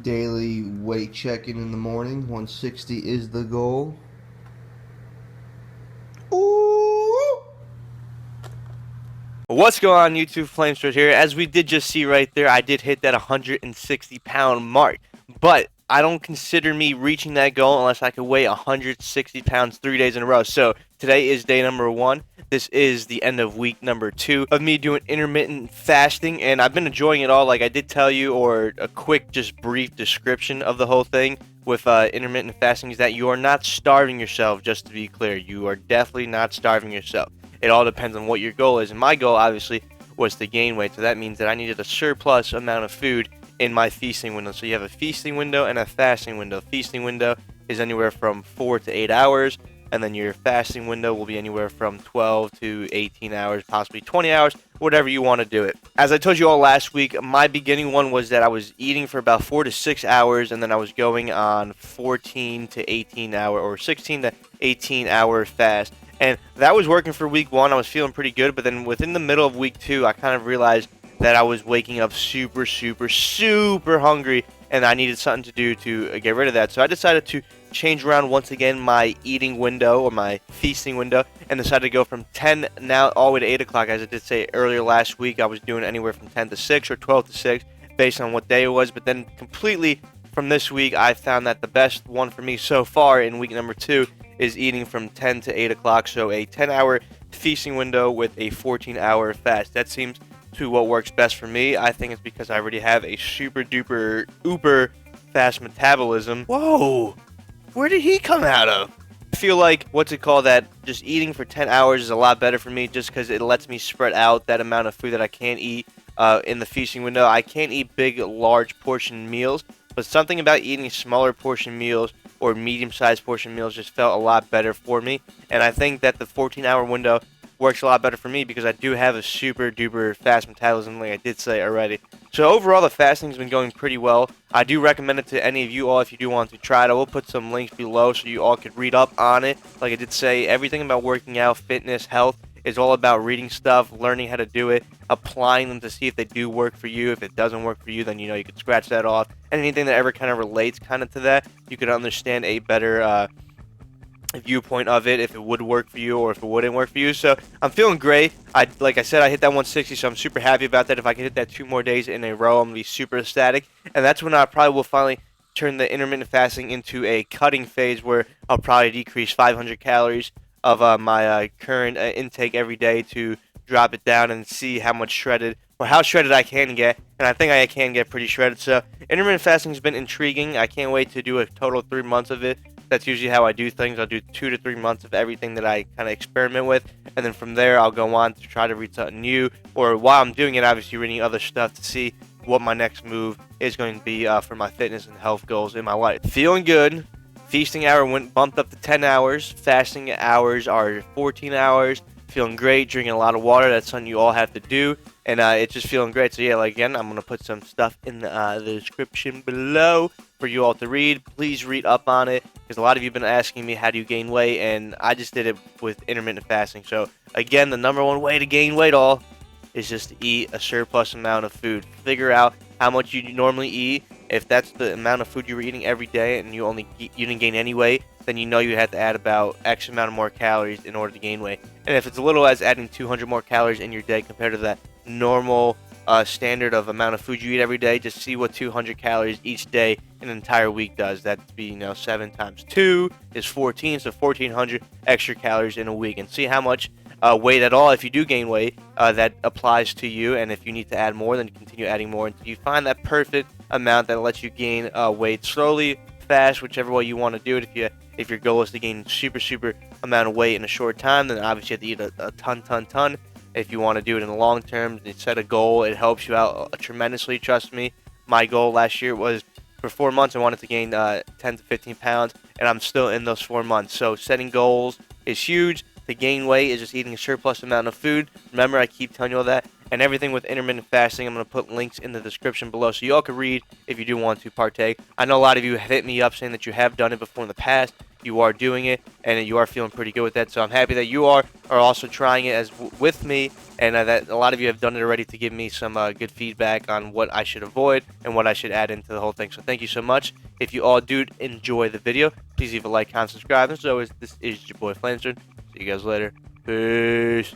Daily weight check-in in the morning. 160 is the goal. Ooh! What's going on, YouTube? Flamesword here. As we did just see right there, I did hit that 160-pound mark, but I don't consider me reaching that goal unless I could weigh 160 pounds 3 days in a row. So today is day number 1. This is the end of week number 2 of me doing intermittent fasting, and I've been enjoying it all. Like I did tell you, or a quick, just brief description of the whole thing with intermittent fasting is that you are not starving yourself. Just to be clear, you are definitely not starving yourself. It all depends on what your goal is. And my goal, obviously, was to gain weight. So that means that I needed a surplus amount of food in my feasting window. So you have a feasting window and a fasting window. Feasting window is anywhere from 4 to 8 hours. And then your fasting window will be anywhere from 12 to 18 hours, possibly 20 hours, whatever you want to do it. As I told you all last week, my beginning one was that I was eating for about 4 to 6 hours, and then I was going on 14 to 18 hour or 16 to 18 hour fast. And that was working for week 1. I was feeling pretty good, but then within the middle of week 2, I kind of realized that I was waking up super hungry, and I needed something to do to get rid of that. So I decided to change around once again my eating window, or my feasting window, and decided to go from 10 now all the way to 8 o'clock. As I did say earlier last week, I was doing anywhere from 10 to 6 or 12 to 6 based on what day it was. But then completely from this week, I found that the best one for me so far in week number 2 is eating from 10 to 8 o'clock. So a 10-hour feasting window with a 14-hour fast. That seems to what works best for me. I think it's because I already have a super duper uber fast metabolism. Whoa! Where did he come out of? I feel like, that just eating for 10 hours is a lot better for me just because it lets me spread out that amount of food that I can't eat in the feasting window. I can't eat big, large portion meals, but something about eating smaller portion meals or medium-sized portion meals just felt a lot better for me. And I think that the 14-hour window works a lot better for me because I do have a super duper fast metabolism, like I did say already. So overall, the fasting's been going pretty well. I do recommend it to any of you all if you do want to try it. I will put some links below so you all could read up on it. Like I did say, everything about working out, fitness, health is all about reading stuff, learning how to do it, applying them to see if they do work for you. If it doesn't work for you, then you can scratch that off. And anything that ever kind of relates kind of to that, you could understand a better viewpoint of it, if it would work for you or if it wouldn't work for you. So I'm feeling great. Like I said, I hit that 160, so I'm super happy about that. If I can hit that 2 more days in a row, I'm gonna be super ecstatic. And that's when I probably will finally turn the intermittent fasting into a cutting phase, where I'll probably decrease 500 calories of my current intake every day to drop it down and see how much shredded or how shredded I can get. And I think I can get pretty shredded. So intermittent fasting has been intriguing. I can't wait to do a total of 3 months of it. That's usually how I do things. I'll do 2 to 3 months of everything that I kind of experiment with, and then from there I'll go on to try to read something new, or while I'm doing it, obviously reading other stuff to see what my next move is going to be for my fitness and health goals in my life. Feeling good. Feasting hour went bumped up to 10 hours. Fasting hours are 14 hours. Feeling great. Drinking a lot of water. That's something you all have to do. And it's just feeling great. So yeah, like again, I'm going to put some stuff in the description below for you all to read. Please read up on it, because a lot of you have been asking me how do you gain weight, and I just did it with intermittent fasting. So again, the number one way to gain weight all is just to eat a surplus amount of food. Figure out how much you normally eat. If that's the amount of food you were eating every day and you didn't gain any weight, then you have to add about X amount of more calories in order to gain weight. And if it's as little as adding 200 more calories in your day compared to that normal standard of amount of food you eat every day, just see what 200 calories each day in an entire week does. That'd be 7 times 2 is 14, so 1400 extra calories in a week, and see how much weight at all, if you do gain weight, that applies to you. And if you need to add more, then continue adding more until you find that perfect amount that lets you gain weight slowly, fast, whichever way you want to do it. If your goal is to gain super amount of weight in a short time, then obviously you have to eat a ton. If you want to do it in the long term, set a goal. It helps you out tremendously. Trust me. My goal last year was, for 4 months, I wanted to gain 10 to 15 pounds, and I'm still in those 4 months. So setting goals is huge. To gain weight is just eating a surplus amount of food. Remember, I keep telling you all that. And everything with intermittent fasting, I'm going to put links in the description below so you all can read if you do want to partake. I know a lot of you have hit me up saying that you have done it before in the past. you are doing it and you are feeling pretty good with that. So I'm happy that you are also trying it with me, and that a lot of you have done it already to give me some good feedback on what I should avoid and what I should add into the whole thing. So thank you so much. If you all do enjoy the video, please leave a like, comment, subscribe. As always, this is your boy Flamesword. See you guys later. Peace.